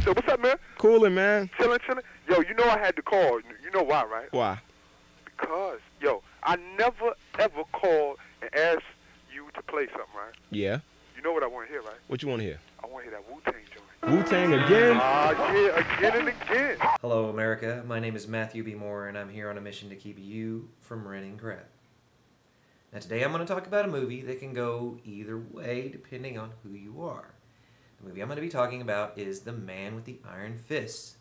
So what's up, man? Coolin', man. Chillin'. Yo, you know I had to call. You know why, right? Why? Because, yo, I never, ever called and asked you to play something, right? Yeah. You know what I want to hear, right? What you want to hear? I want to hear that Wu-Tang joint. Wu-Tang again? Yeah, again and again. Hello, America. My name is Matthew B. Moore, and I'm here on a mission to keep you from renting crap. Now, today I'm going to talk about a movie that can go either way depending on who you are. The movie I'm going to be talking about is The Man with the Iron Fist.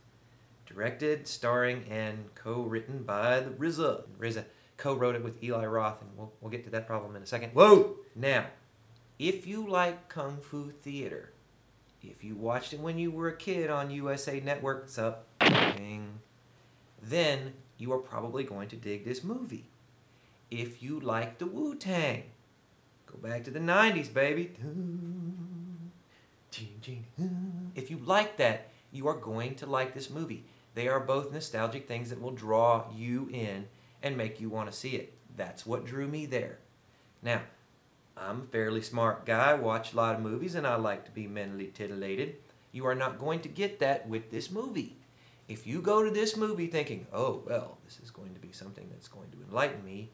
Directed, starring, and co-written by the RZA. RZA co-wrote it with Eli Roth, and we'll get to that problem in a second. Whoa! Now, if you like Kung Fu theater, if you watched it when you were a kid on USA Network, then you are probably going to dig this movie. If you like the Wu-Tang, go back to the 90s, baby. If you like that, you are going to like this movie. They are both nostalgic things that will draw you in and make you want to see it. That's what drew me there. Now, I'm a fairly smart guy, watch a lot of movies, and I like to be mentally titillated. You are not going to get that with this movie. If you go to this movie thinking, oh, well, this is going to be something that's going to enlighten me,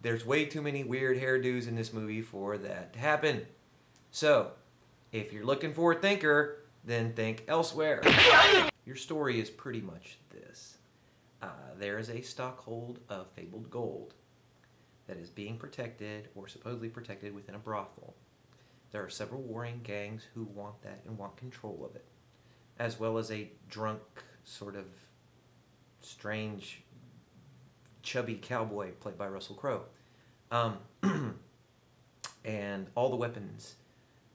there's way too many weird hairdos in this movie for that to happen. So, if you're looking for a thinker, then think elsewhere. Your story is pretty much this. There is a stockhold of fabled gold that is being protected or supposedly protected within a brothel. There are several warring gangs who want that and want control of it, as well as a drunk, sort of strange, chubby cowboy played by Russell Crowe. And all the weapons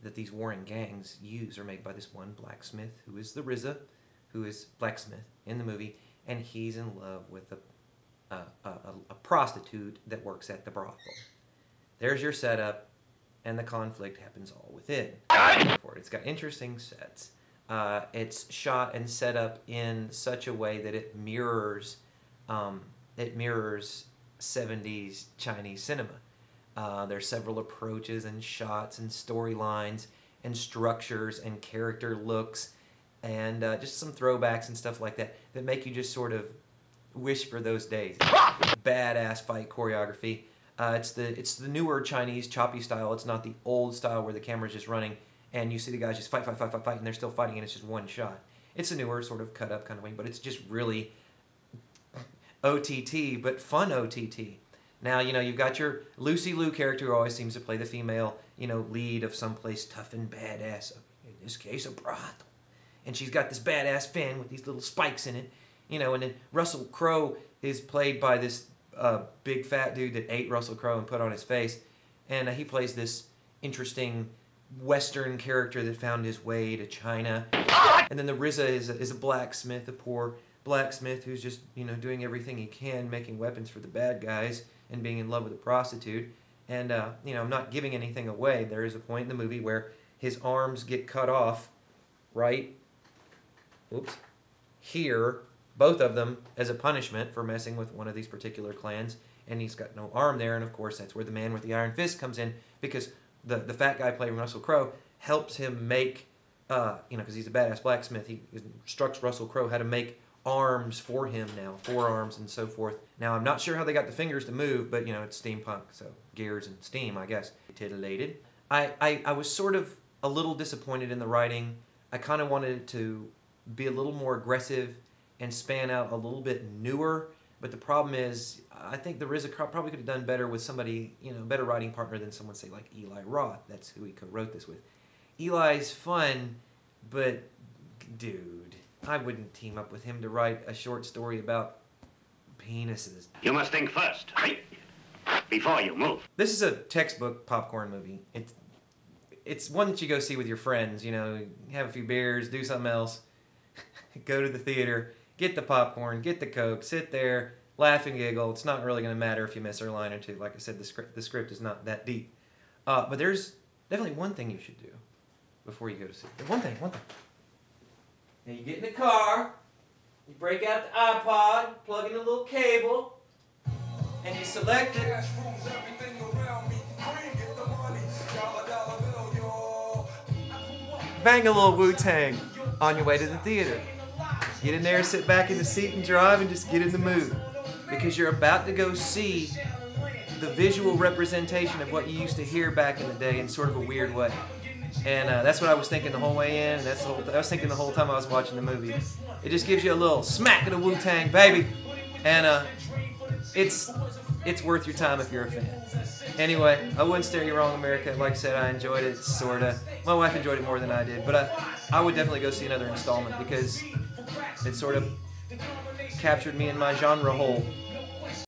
that these warring gangs use are made by this one blacksmith who is the RZA, who is blacksmith in the movie, and he's in love with a prostitute that works at the brothel. There's your setup, and the conflict happens all within. It's got interesting sets. It's shot and set up in such a way that it mirrors 70s Chinese cinema. There's several approaches and shots and storylines and structures and character looks and just some throwbacks and stuff like that that make you just sort of wish for those days. Badass fight choreography. It's the newer Chinese choppy style. It's not the old style where the camera's just running and you see the guys just fight, and they're still fighting and it's just one shot. It's a newer sort of cut up kind of way, but it's just really OTT, but fun OTT. Now, you know, you've got your Lucy Liu character who always seems to play the female, you know, lead of someplace tough and badass. In this case, a brothel. And she's got this badass fin with these little spikes in it, you know, and then Russell Crowe is played by this big fat dude that ate Russell Crowe and put on his face. And he plays this interesting Western character that found his way to China. And then the RZA is a blacksmith, a poor blacksmith who's just, you know, doing everything he can, making weapons for the bad guys and being in love with a prostitute. And, you know, I'm not giving anything away. There is a point in the movie where his arms get cut off, right? Oops. Here, both of them, as a punishment for messing with one of these particular clans. And he's got no arm there. And, of course, that's where the Man with the Iron Fist comes in because the fat guy playing Russell Crowe helps him make, you know, because he's a badass blacksmith. He instructs Russell Crowe how to make arms for him now, forearms and so forth. Now, I'm not sure how they got the fingers to move, but, you know, it's steampunk, so gears and steam, I guess. Titillated. I was sort of a little disappointed in the writing. I kind of wanted it to be a little more aggressive and span out a little bit newer, but the problem is I think the RZA probably could have done better with somebody, you know, better writing partner than someone, say, like Eli Roth. That's who he co-wrote this with. Eli's fun, but, dude, I wouldn't team up with him to write a short story about penises. You must think first, before you move. This is a textbook popcorn movie. It's one that you go see with your friends, you know, have a few beers, do something else, go to the theater, get the popcorn, get the Coke, sit there, laugh and giggle. It's not really going to matter if you miss a line or two. Like I said, the script is not that deep. But there's definitely one thing you should do before you go to see it. One thing. Now you get in the car, you break out the iPod, plug in a little cable, and you select it. Bang a little Wu-Tang. on your way to the theater. Get in there, sit back in the seat and drive, and just get in the mood. Because you're about to go see the visual representation of what you used to hear back in the day in sort of a weird way. And that's what I was thinking the whole way in, and that's the whole I was thinking the whole time I was watching the movie. It just gives you a little smack of the Wu-Tang, baby. And it's worth your time if you're a fan. Anyway, I wouldn't steer you wrong, America. Like I said, I enjoyed it, sorta. My wife enjoyed it more than I did, but I would definitely go see another installment because it sort of captured me in my genre hole.